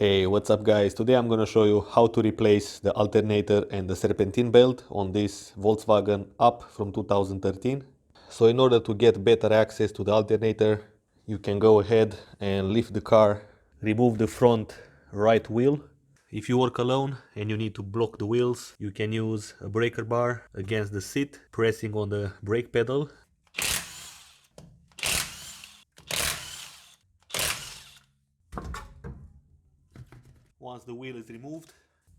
Hey, what's up guys? Today I'm gonna show you how to replace the alternator and the serpentine belt on this Volkswagen Up from 2013. So in order to get better access to the alternator, you can go ahead and lift the car, remove the front right wheel. If you work alone and you need to block the wheels, you can use a breaker bar against the seat, pressing on the brake pedal. Once the wheel is removed,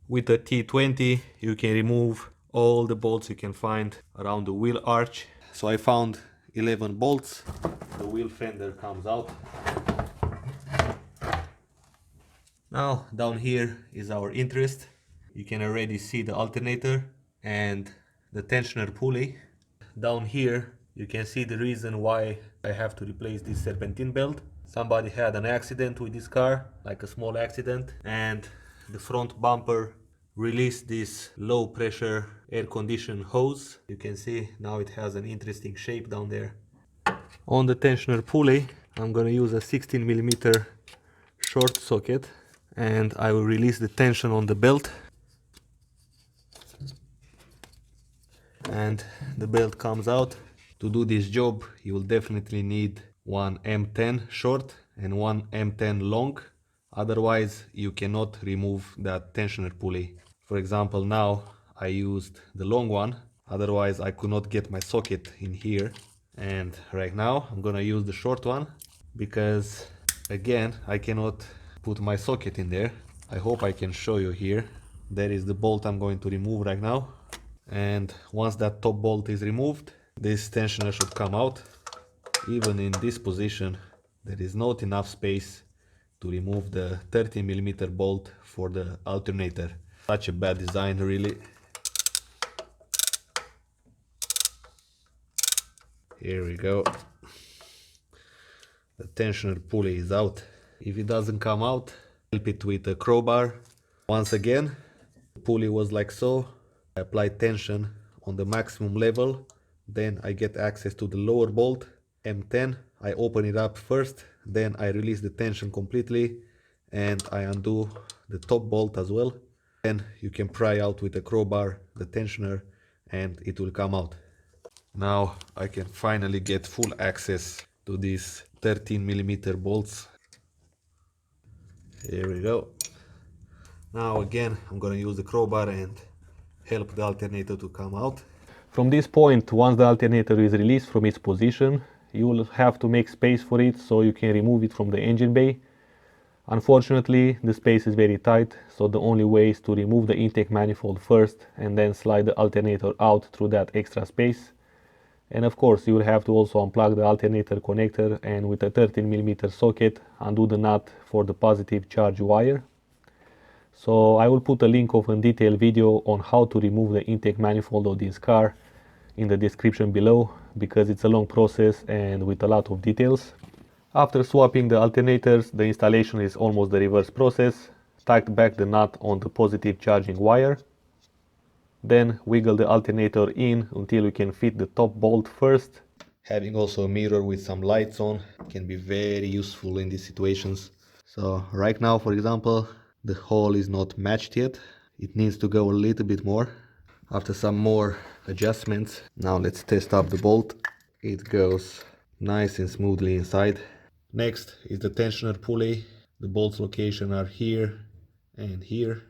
with a T20 you can remove all the bolts you can find around the wheel arch. So I found 11 bolts. The wheel fender comes out. Now down here is our interest. You can already see the alternator and the tensioner pulley. Down here you can see the reason why I have to replace this serpentine belt. Somebody had an accident with this car, like a small accident, and the front bumper released this low pressure air condition hose. You can see now it has an interesting shape down there. On the tensioner pulley I'm gonna use a 16mm short socket and I will release the tension on the belt, and the belt comes out. To do this job you will definitely need one M10 short and one M10 long, otherwise you cannot remove that tensioner pulley. For example, now I used the long one, otherwise I could not get my socket in here, and right now I'm gonna use the short one because again I cannot put my socket in there. I hope I can show you here. There is the bolt I'm going to remove right now, and once that top bolt is removed, this tensioner should come out. Even in this position there is not enough space to remove the 30mm bolt for the alternator. Such a bad design, really. Here we go. The tensioner pulley is out. If it doesn't come out, help it with a crowbar. Once again, the pulley was like so. I apply tension on the maximum level, then I get access to the lower bolt, M10. I open it up first, then I release the tension completely and I undo the top bolt as well. Then you can pry out with a crowbar the tensioner and it will come out. Now I can finally get full access to these 13mm bolts. Here we go. Now again I'm gonna use the crowbar and help the alternator to come out. From this point, once the alternator is released from its position, you will have to make space for it so you can remove it from the engine bay. Unfortunately, the space is very tight, so the only way is to remove the intake manifold first and then slide the alternator out through that extra space. And of course, you will have to also unplug the alternator connector and with a 13mm socket undo the nut for the positive charge wire. So I will put a link of a detailed video on how to remove the intake manifold of this car in the description below, because it's a long process and with a lot of details. After swapping the alternators, the installation is almost the reverse process. Tighten back the nut on the positive charging wire. Then wiggle the alternator in until you can fit the top bolt first. Having also a mirror with some lights on can be very useful in these situations. So right now, for example, the hole is not matched yet. It needs to go a little bit more. After some more adjustments, now let's test up the bolt. It goes nice and smoothly inside. Next is the tensioner pulley. The bolts location are here and here.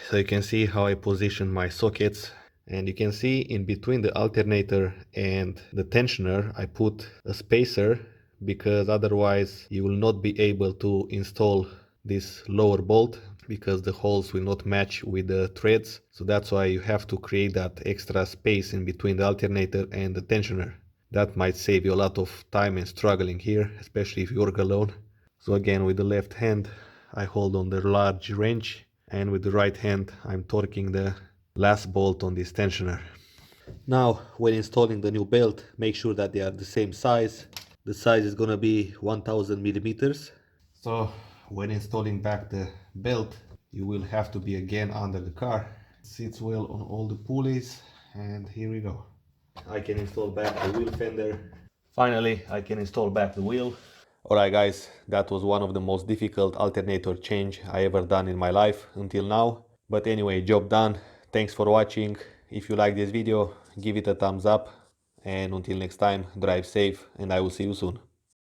So you can see how I position my sockets, and you can see in between the alternator and the tensioner I put a spacer, because otherwise you will not be able to install this lower bolt because the holes will not match with the threads. So that's why you have to create that extra space in between the alternator and the tensioner. That might save you a lot of time and struggling here, especially if you work alone. So again, with the left hand I hold on the large wrench, and with the right hand I'm torquing the last bolt on this tensioner. Now when installing the new belt, make sure that they are the same size. The size is gonna be 1000mm. So when installing back the belt, you will have to be again under the car. It sits well on all the pulleys, and here we go. I can install back the wheel fender. Finally I can install back the wheel. Alright guys, that was one of the most difficult alternator change I ever done in my life until now. But anyway, job done. Thanks for watching. If you like this video, give it a thumbs up. And until next time, drive safe and I will see you soon.